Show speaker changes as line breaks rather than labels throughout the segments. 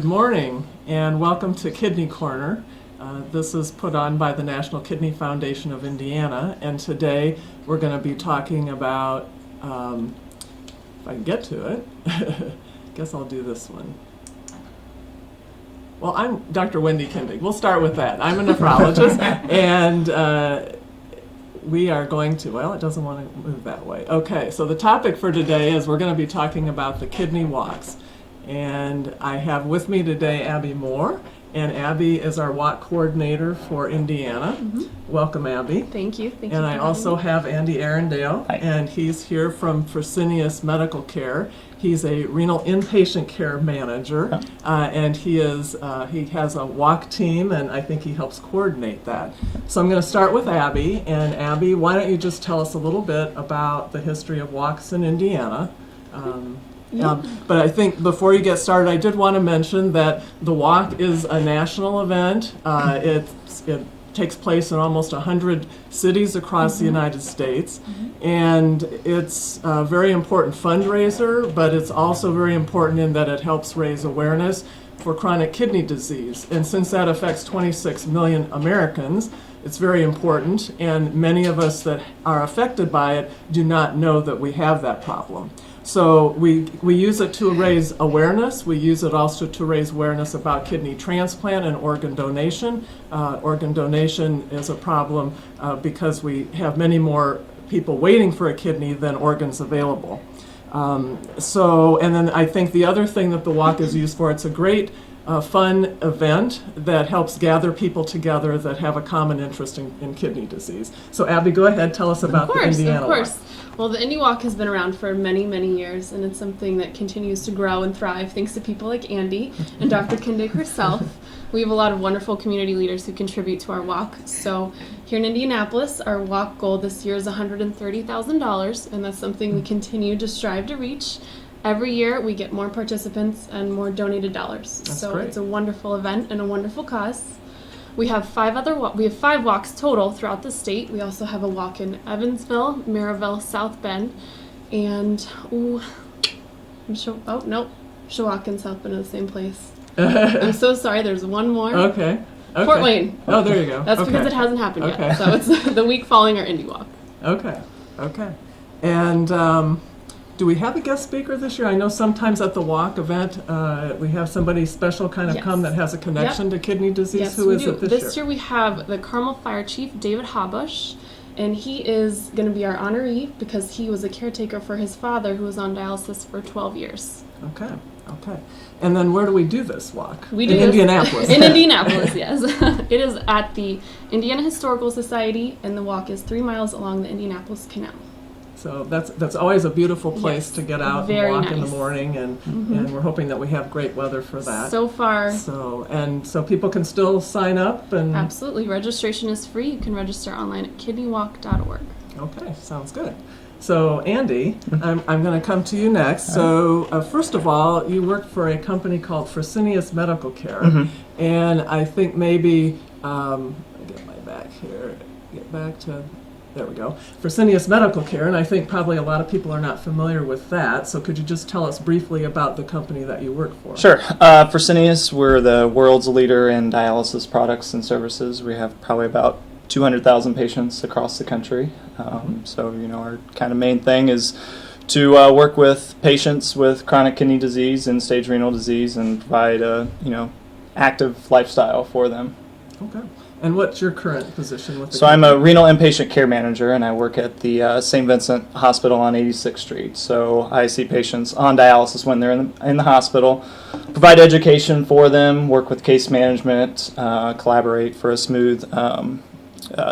Good morning, and welcome to Kidney Corner. This is put on by the National Kidney Foundation of Indiana, and today we're going to be talking about, if I can get to it, I guess I'll do this one. Well, I'm Dr. Wendy Kindig. We'll start with that. I'm a nephrologist, and we are going to, well, it doesn't want to move that way. Okay, so the topic for today is we're going to be talking about the kidney walks. And I have with me today Abby Moore, and Abby is our walk coordinator for Indiana. Mm-hmm. Welcome, Abby.
Thank you. Thank
and
you
I also have Andy Arrendale,
Hi.
And he's here from Fresenius Medical Care. He's a renal inpatient care manager, and he has a walk team, and I think he helps coordinate that. So I'm going to start with Abby, and Abby, why don't you just tell us a little bit about the history of walks in Indiana? But I think before you get started, I did want to mention that the walk is a national event. It takes place in almost 100 cities across the United States, and it's a very important fundraiser, but it's also very important in that it helps raise awareness for chronic kidney disease. And since that affects 26 million Americans, it's very important, and many of us that are affected by it do not know that we have that problem. So we use it to raise awareness. We use it also to raise awareness about kidney transplant and organ donation. Organ donation is a problem because we have many more people waiting for a kidney than organs available. And then I think the other thing that the walk is used for, it's a great fun event that helps gather people together that have a common interest in kidney disease. So Abby, go ahead, tell us about the Indiana Walk.
Of course. Well, the Indy Walk has been around for many, many years, and it's something that continues to grow and thrive thanks to people like Andy and Dr. Kindig herself. We have a lot of wonderful community leaders who contribute to our walk. So here in Indianapolis, our walk goal this year is $130,000, and that's something we continue to strive to reach. Every year, we get more participants and more donated dollars.
That's
so
great.
It's a wonderful event and a wonderful cause. We have five walks total throughout the state. We also have a walk in Evansville, Maryville, South Bend, and Shawak and South Bend are the same place. I'm so sorry. There's one more.
Okay.
Fort Wayne.
Oh, there you go.
That's because it hasn't happened yet. So it's the week following our Indy Walk.
Okay. And do we have a guest speaker this year? I know sometimes at the walk event we have somebody special kind of come that has a connection to kidney disease.
Yes,
Who is
do.
it this year?
This year we have the Carmel Fire Chief, David Habush, and he is going to be our honoree because he was a caretaker for his father who was on dialysis for 12 years.
Okay. And then where do we do this walk?
We do
in Indianapolis.
In Indianapolis, yes. It is at the Indiana Historical Society, and the walk is 3 miles along the Indianapolis Canal.
So that's always a beautiful place to get out and walk in the morning, and we're hoping that we have great weather for that.
So far.
So people can still sign up and
absolutely. Registration is free. You can register online at kidneywalk.org.
Okay, sounds good. So Andy, I'm going to come to you next. So first of all, you work for a company called Fresenius Medical Care, and I think maybe I'll get my back here. Get back to. There we go. Fresenius Medical Care, and I think probably a lot of people are not familiar with that. So could you just tell us briefly about the company that you work for?
Sure. Fresenius, we're the world's leader in dialysis products and services. We have probably about 200,000 patients across the country. So, our kind of main thing is to work with patients with chronic kidney disease and stage renal disease and provide a, active lifestyle for them.
Okay. And what's your current position with the
So I'm a renal inpatient care manager, and I work at the St. Vincent Hospital on 86th Street. So I see patients on dialysis when they're in the hospital, provide education for them, work with case management, collaborate for a smooth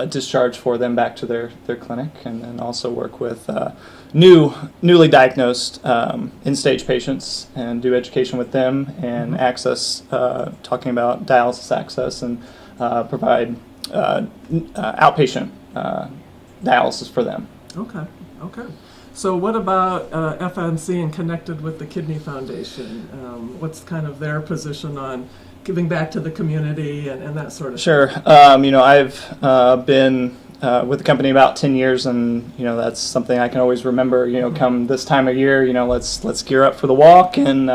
discharge for them back to their clinic, and then also work with newly diagnosed end-stage patients and do education with them and access, talking about dialysis access and provide outpatient dialysis for them.
Okay. So what about FNC and connected with the Kidney Foundation? What's kind of their position on giving back to the community and that sort of
Sure.
thing?
I've been with the company about 10 years, and that's something I can always remember. Come this time of year, let's gear up for the walk and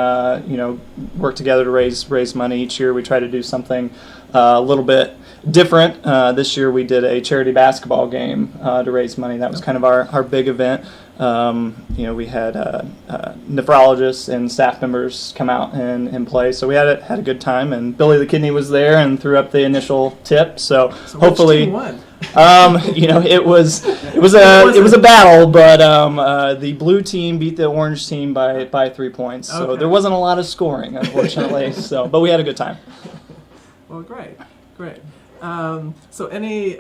work together to raise money. Each year we try to do something a little bit different. This year we did a charity basketball game to raise money. That was kind of our big event. We had nephrologists and staff members come out and play, so we had a good time. And Billy the Kidney was there and threw up the initial tip. So hopefully,
which team won?
It was a battle, but the blue team beat the orange team by 3 points. So
Okay.
there wasn't a lot of scoring, unfortunately. But we had a good time.
Well, great. So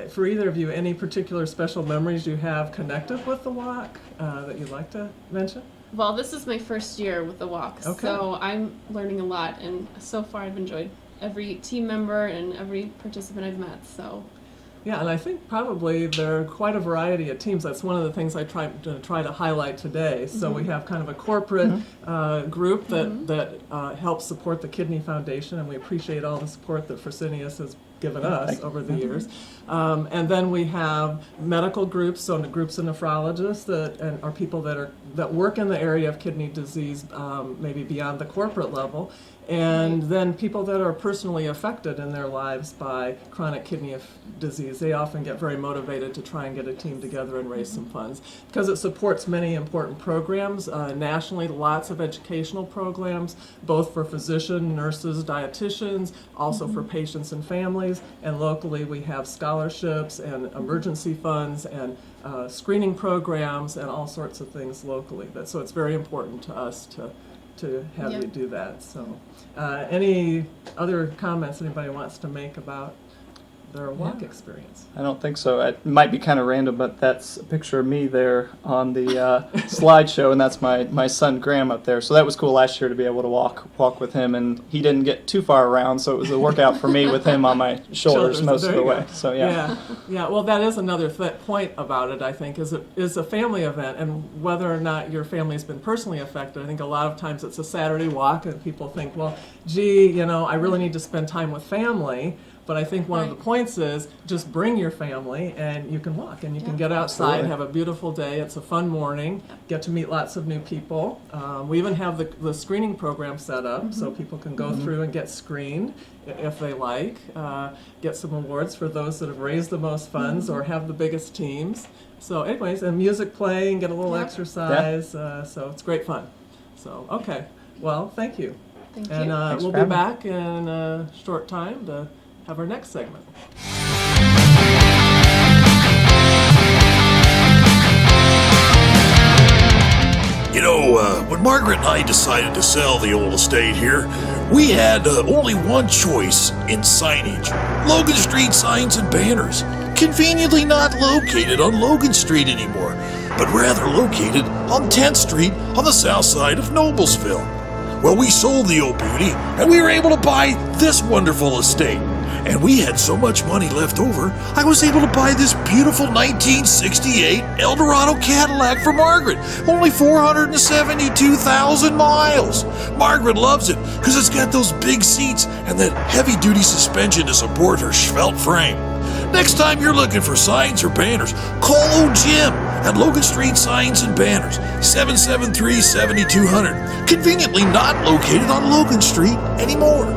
for either of you, any particular special memories you have connected with the walk that you'd like to mention?
Well, this is my first year with the walk,
Okay.
so I'm learning a lot, and so far I've enjoyed every team member and every participant I've met. So
Yeah, and I think probably there are quite a variety of teams. That's one of the things I try to highlight today. So we have kind of a corporate group that helps support the Kidney Foundation, and we appreciate all the support that Fresenius has given us over the years. And then we have medical groups, so groups of nephrologists that are people that work in the area of kidney disease, maybe beyond the corporate level. And then people that are personally affected in their lives by chronic kidney disease, they often get very motivated to try and get a team together and raise some funds because it supports many important programs. Nationally, lots of educational programs, both for physicians, nurses, dietitians, also for patients and families. And locally, we have scholarships and emergency funds and screening programs and all sorts of things locally. So it's very important to us to have you do that. So any other comments anybody wants to make about their walk experience?
I don't think so. It might be kind of random, but that's a picture of me there on the slideshow, and that's my son Graham up there. So that was cool last year to be able to walk with him, and he didn't get too far around, so it was a workout for me with him on my shoulders most of the way. So
yeah. Well, that is another point about it. I think is a family event, and whether or not your family has been personally affected, I think a lot of times it's a Saturday walk, and people think, well, gee, I really need to spend time with family. But I think one of the points is just bring your family and you can walk and you can get outside,
Absolutely.
have a beautiful day. It's a fun morning, get to meet lots of new people. We even have the screening program set up so people can go through and get screened if they like, get some awards for those that have raised the most funds or have the biggest teams. So anyways, and music playing, get a little exercise. So it's great fun. So, okay. Well, thank you.
thank
And
you.
we'll be back in a short time to have our next segment.
When Margaret and I decided to sell the old estate here, we had only one choice in signage. Logan Street signs and banners. Conveniently not located on Logan Street anymore, but rather located on 10th Street on the south side of Noblesville. Well, we sold the old beauty, and we were able to buy this wonderful estate. And we had so much money left over, I was able to buy this beautiful 1968 Eldorado Cadillac for Margaret. Only 472,000 miles. Margaret loves it because it's got those big seats and that heavy-duty suspension to support her svelte frame. Next time you're looking for signs or banners, call old Jim at Logan Street Signs and Banners, 773-7200. Conveniently not located on Logan Street anymore.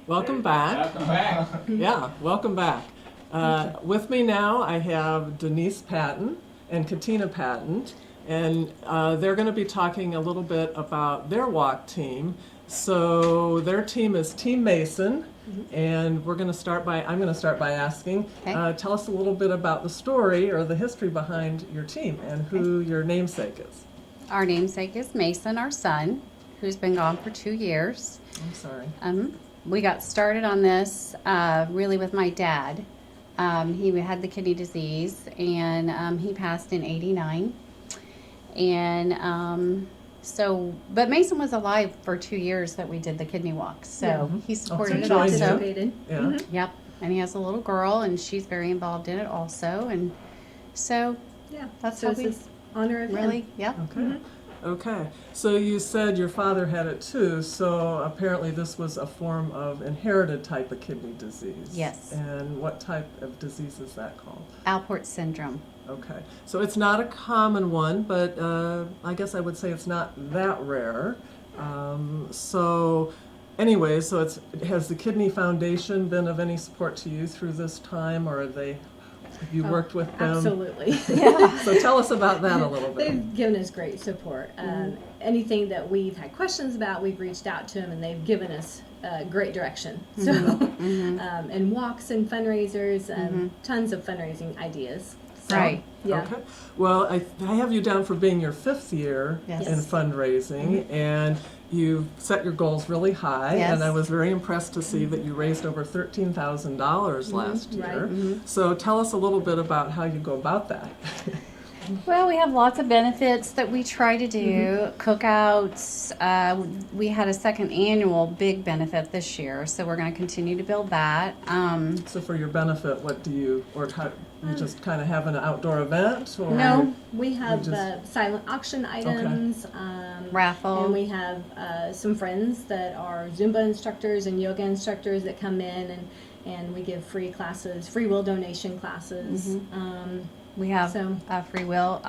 Welcome back. Yeah, welcome back. With me now, I have Denise Patton and Katrina Patton, and they're going to be talking a little bit about their walk team. So their team is Team Mason, and I'm going to start by asking, tell us a little bit about the story or the history behind your team and who your namesake is.
Our namesake is Mason, our son. who's been gone for 2 years.
I'm sorry.
We got started on this really with my dad. He had the kidney disease, and he passed in '89. And but Mason was alive for 2 years that we did the kidney walk, so he supported it
joined
also.
you. Yeah.
Yep, and he has a little girl, and she's very involved in it also, and so
Yeah,
that's
so
how
it's
we
this honor of him.
really, yep.
Okay. Okay. So you said your father had it too. So apparently this was a form of inherited type of kidney disease.
Yes.
And what type of disease is that called?
Alport syndrome.
Okay. So it's not a common one, but I guess I would say it's not that rare. So anyway, so has the Kidney Foundation been of any support to you through this time, or have you worked with them?
Absolutely.
So tell us about that a little bit.
They've given us great support. Anything that we've had questions about, we've reached out to them, and they've given us great direction. So, and walks and fundraisers, tons of fundraising ideas. So,
Right.
Yeah.
Okay. Well, I have you down for being your 5th year
Yes.
in fundraising, and you've set your goals really high.
Yes.
And I was very impressed to see that you raised over $13,000 last year.
Right.
So tell us a little bit about how you go about that.
Well, we have lots of benefits that we try to do. Cookouts. We had a second annual big benefit this year, so we're going to continue to build that.
So for your benefit, what do you, or how, you just kind of have an outdoor event? Or
No.
We have
You just-
silent auction items.
Raffle.
And we have some friends that are Zumba instructors and yoga instructors that come in, and we give free classes, free will donation classes.
We have
So-
free will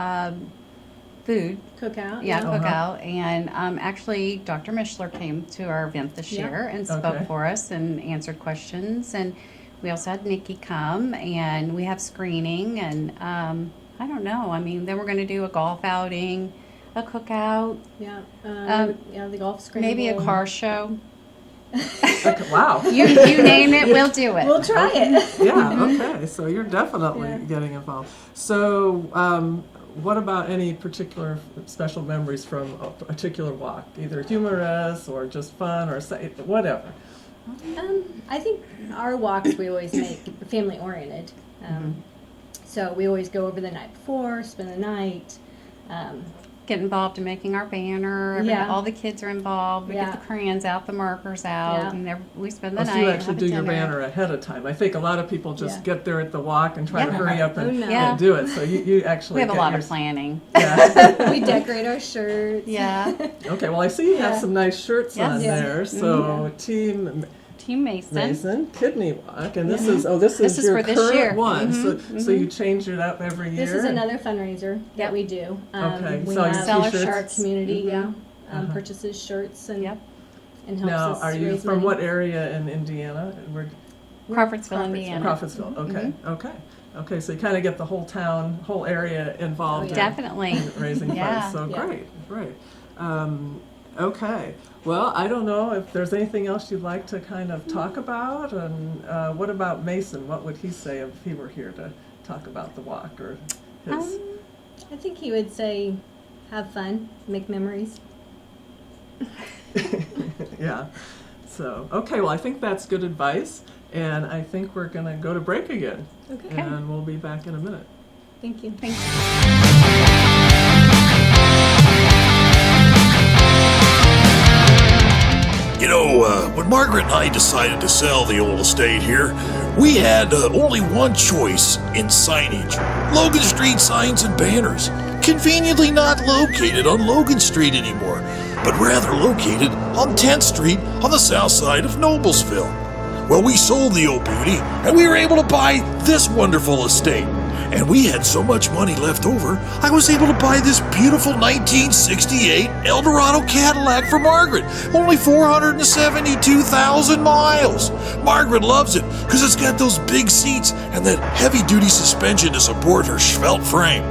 food.
Cookout.
Yeah,
Uh-huh.
cookout. And actually, Dr. Mishler came to our event this
Yeah.
year and spoke
Okay.
for us and answered questions. And we also had Nikki come, and we have screening. And I don't know. I mean, then we're going to do a golf outing, a cookout,
Yeah.
Um,
The golf screen.
maybe a car show.
Okay, wow.
You name it, we'll do it.
We'll try it.
Yeah, okay. So you're definitely
Yeah.
getting involved. So what about any particular special memories from a particular walk? Either humorous or just fun or whatever.
I think our walks we always make family oriented. So we always go over the night before, spend the night.
Get involved in making our banner.
Yeah.
All the kids are involved. We
Yeah.
get the crayons out, the markers out,
Yeah.
and we spend the
Oh,
night.
so you
and
actually
have
do
a
your
dinner.
banner ahead of time. I think a lot of people just
Yeah.
get there at the walk and try to
Yeah.
hurry up and,
Oh, no.
Yeah.
and do it. So you actually
We have a
get
lot
your,
of planning.
Yeah.
We decorate our shirts.
Yeah.
Okay, well I see you have
Yeah.
some nice shirts
Yes.
on
Yeah.
there. So Team
Team Mason.
Mason Kidney Walk, and this is
This is
your
for this
current
year.
one. So you change it up every year.
This is another fundraiser
Yep.
that we do.
Okay,
We
sell your
have
Sell our
t-shirts.
our community,
Mhm.
purchases shirts and
Yep.
and helps
Now,
us
are you
raise
from
money.
what area in Indiana?
Crawfordsville, Indiana.
Crawfordsville. Okay, okay. So you kind of get the whole area involved.
Oh, yeah.
Definitely.
in raising
Yeah.
funds. So
Yeah.
great. Okay. Well, I don't know if there's anything else you'd like to kind of talk about, and what about Mason? What would he say if he were here to talk about the walk or his?
I think he would say, have fun, make memories.
Yeah. So, okay, well, I think that's good advice, and I think we're going to go to break again,
Okay.
and we'll be back in a minute.
Thank you.
You know, when Margaret and I decided to sell the old estate here, we had only one choice in signage. Logan Street signs and banners. Conveniently not located on Logan Street anymore, but rather located on 10th Street on the south side of Noblesville. Well, we sold the old beauty, and we were able to buy this wonderful estate. And we had so much money left over, I was able to buy this beautiful 1968 Eldorado Cadillac for Margaret. Only 472,000 miles. Margaret loves it because it's got those big seats and that heavy-duty suspension to support her svelte frame.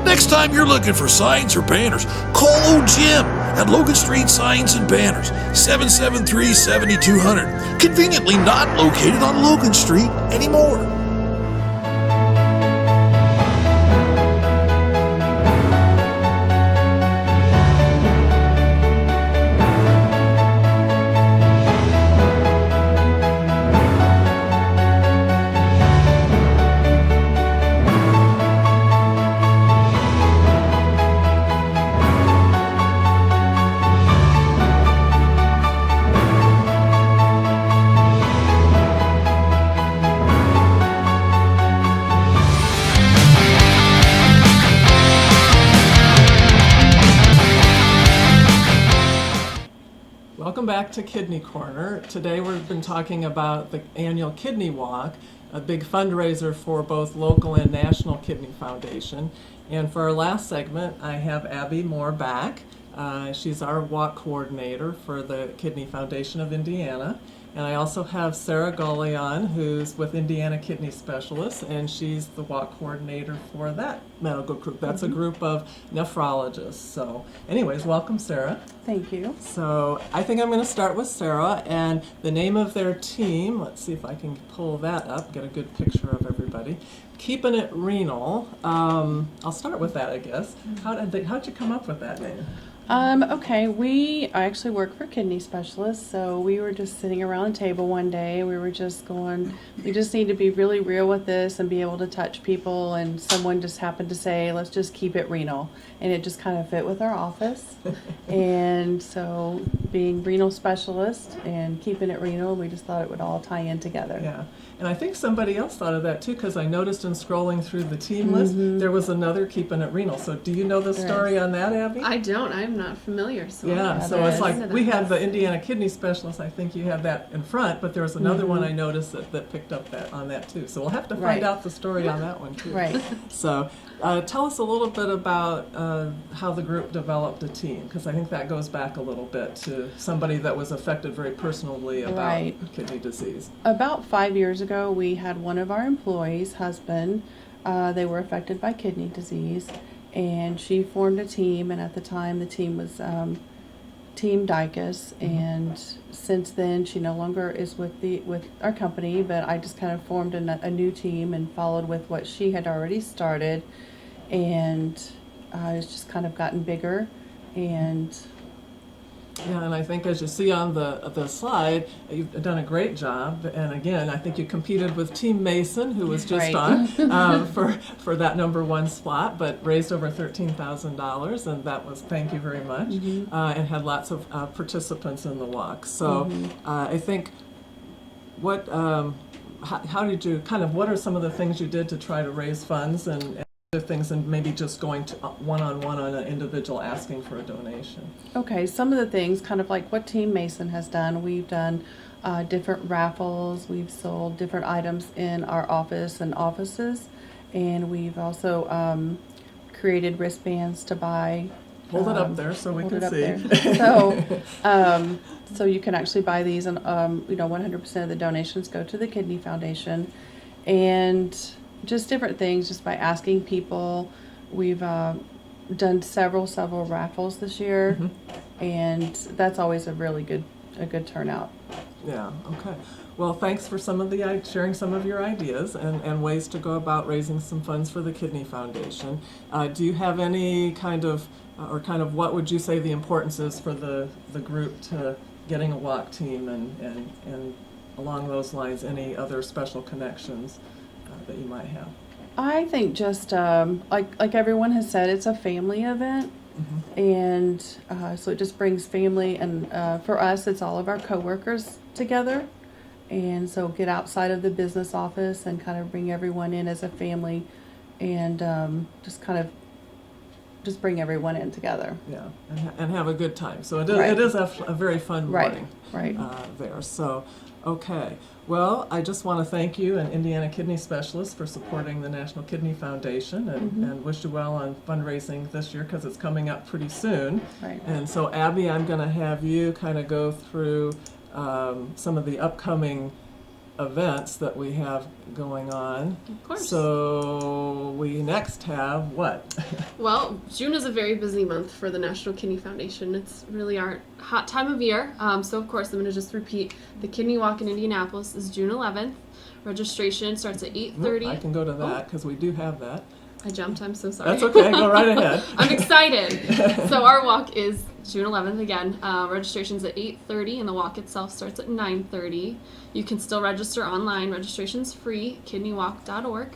Next time you're looking for signs or banners, call old Jim at Logan Street Signs and Banners, 773-7200. Conveniently not located on Logan Street anymore.
welcome back to Kidney Corner. Today we've been talking about the annual Kidney Walk, a big fundraiser for both local and National Kidney Foundation. And for our last segment, I have Abby Moore back. She's our walk coordinator for the Kidney Foundation of Indiana. And I also have Sarah Gully on, who's with Indiana Kidney Specialists, and she's the walk coordinator for that medical group. That's a group of nephrologists. So anyways, welcome, Sarah.
Thank you.
So I think I'm going to start with Sarah, and the name of their team, let's see if I can pull that up, get a good picture of everybody. Keeping It Renal. I'll start with that, I guess. How'd you come up with that name?
Okay, I actually work for kidney specialists, so we were just sitting around the table one day. We were just going, we just need to be really real with this and be able to touch people, and someone just happened to say, let's just keep it renal. And it just kind of fit with our office. And so being renal specialist and keeping it renal, we just thought it would all tie in together.
Yeah. And I think somebody else thought of that too, because I noticed in scrolling through the team list, there was another Keeping It Renal. So do you know the story on that, Abby?
I don't. I'm not familiar. So
Yeah,
I'll
so
have
it's
to
like
listen to
we
that.
had the Indiana Kidney Specialist. I think you had that in front, but there was another one I noticed that picked up on that too. So we'll have to find
Right.
out the story on that one too.
Right.
So tell us a little bit about how the group developed a team, because I think that goes back a little bit to somebody that was affected very personally about
Right.
kidney disease.
About 5 years ago, we had one of our employees' husband, they were affected by kidney disease, and she formed a team, and at the time the team was Team Dicus, and since then she no longer is with our company, but I just kind of formed a new team and followed with what she had already started, and it's just kind of gotten bigger. And
Yeah, and I think as you see on the slide, you've done a great job. And again, I think you competed with Team Mason, who was just
Right.
on for that #1 spot, but raised over $13,000, and that was thank you very much. And had lots of participants in the walk. So I think how did you what are some of the things you did to try to raise funds and other things, and maybe just going to one-on-one on an individual asking for a donation?
okay, some of the things, kind of like what Team Mason has done, we've done different raffles, we've sold different items in our office and offices, and we've also created wristbands to buy.
Hold it up there so we
Hold
can
it up
see.
there. So you can actually buy these, and 100% of the donations go to the Kidney Foundation, and just different things, just by asking people. We've done several raffles this year, and that's always a really good turnout.
Yeah, okay. Well, thanks for sharing some of your ideas and ways to go about raising some funds for the Kidney Foundation. Do you have any kind of what would you say the importance is for the group to getting a walk team, and along those lines, any other special connections that you might have?
I think just like everyone has said, it's a family event, and so it just brings family, and for us, it's all of our coworkers together, and so get outside of the business office and kind of bring everyone in as a family, and just bring everyone in together.
Yeah, and have a good time. So it
Right.
is a very fun morning.
Right.
There. So, okay. Well, I just want to thank you and Indiana Kidney Specialists for supporting the National Kidney Foundation, and wish you well on fundraising this year, because it's coming up pretty soon.
Right.
And so, Abby, I'm going to have you kind of go through some of the upcoming events that we have going on.
Of course.
So we next have what?
Well, June is a very busy month for the National Kidney Foundation. It's really our hot time of year. So, of course, I'm going to just repeat. The Kidney Walk in Indianapolis is June 11th. Registration starts at 8:30.
I can go to that because we do have that.
I jumped. I'm so sorry.
That's okay. Go right ahead.
I'm excited. So our walk is June 11th again. Registration's at 8:30, and the walk itself starts at 9:30. You can still register online. Registration's free, kidneywalk.org.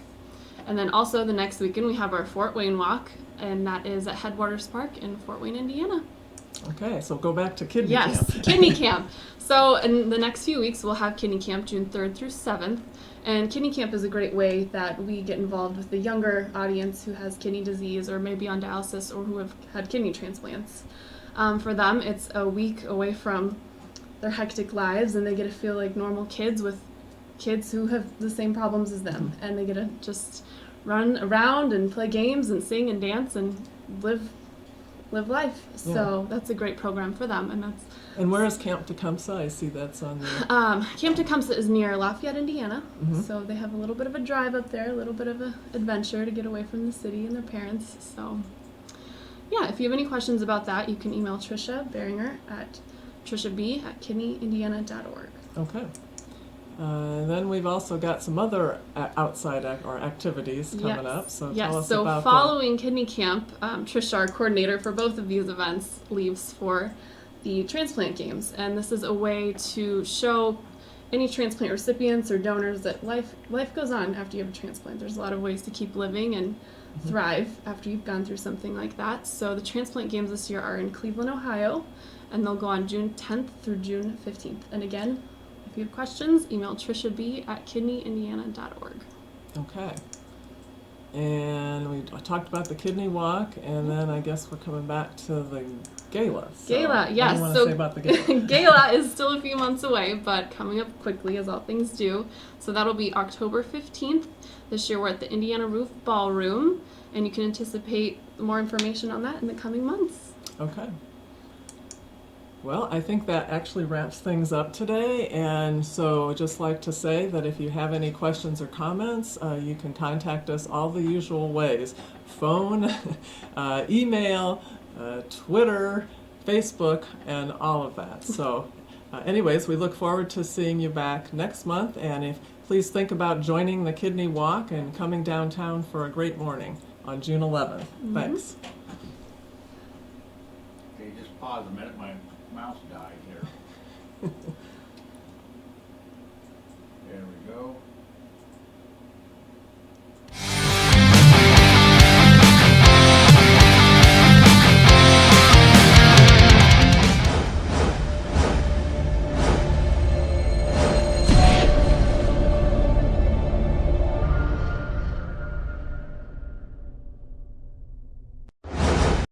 And then also the next weekend we have our Fort Wayne walk, and that is at Headwaters Park in Fort Wayne, Indiana.
Okay, so go back to kidney
Yes,
camp.
kidney camp. So in the next few weeks we'll have kidney camp June 3rd through 7th. And kidney camp is a great way that we get involved with the younger audience who has kidney disease or maybe on dialysis or who have had kidney transplants. For them, it's a week away from their hectic lives, and they get to feel like normal kids with kids who have the same problems as them, and they get to just run around and play games and sing and dance and live life.
Yeah.
So that's a great program for them,
And where is Camp Tecumseh? I see that's on the.
Camp Tecumseh is near Lafayette, Indiana.
Mhm.
So they have a little bit of a drive up there, a little bit of an adventure to get away from the city and their parents. So yeah, if you have any questions about that, you can email Trisha Beringer at trishab@kidneyindiana.org.
Okay. Then we've also got some other outside activities coming up. So tell us
so
about
following Kidney Camp, Trisha, our coordinator for both of these events, leaves for the transplant games, and this is a way to show any transplant recipients or donors that life goes on after you have a transplant. There's a lot of ways to keep living and thrive after you've gone through something like that. So the transplant games this year are in Cleveland, Ohio, and they'll go on June 10th through June 15th. And again, if you have questions, email trishab@kidneyindiana.org.
Okay. And we talked about the kidney walk, and then I guess we're coming back to the gala. So
Gala, yes.
What do you want to say about the gala?
Gala is still a few months away, but coming up quickly as all things do. So that'll be October 15th. This year we're at the Indiana Roof Ballroom, and you can anticipate more information on that in the coming months.
Okay. Well, I think that actually wraps things up today, and so I'd just like to say that if you have any questions or comments, you can contact us all the usual ways: phone, email, Twitter, Facebook, and all of that. So anyways, we look forward to seeing you back next month, and please think about joining the Kidney Walk and coming downtown for a great morning on June 11th. Thanks.
Okay, just pause a minute. My mouse died here. There we go.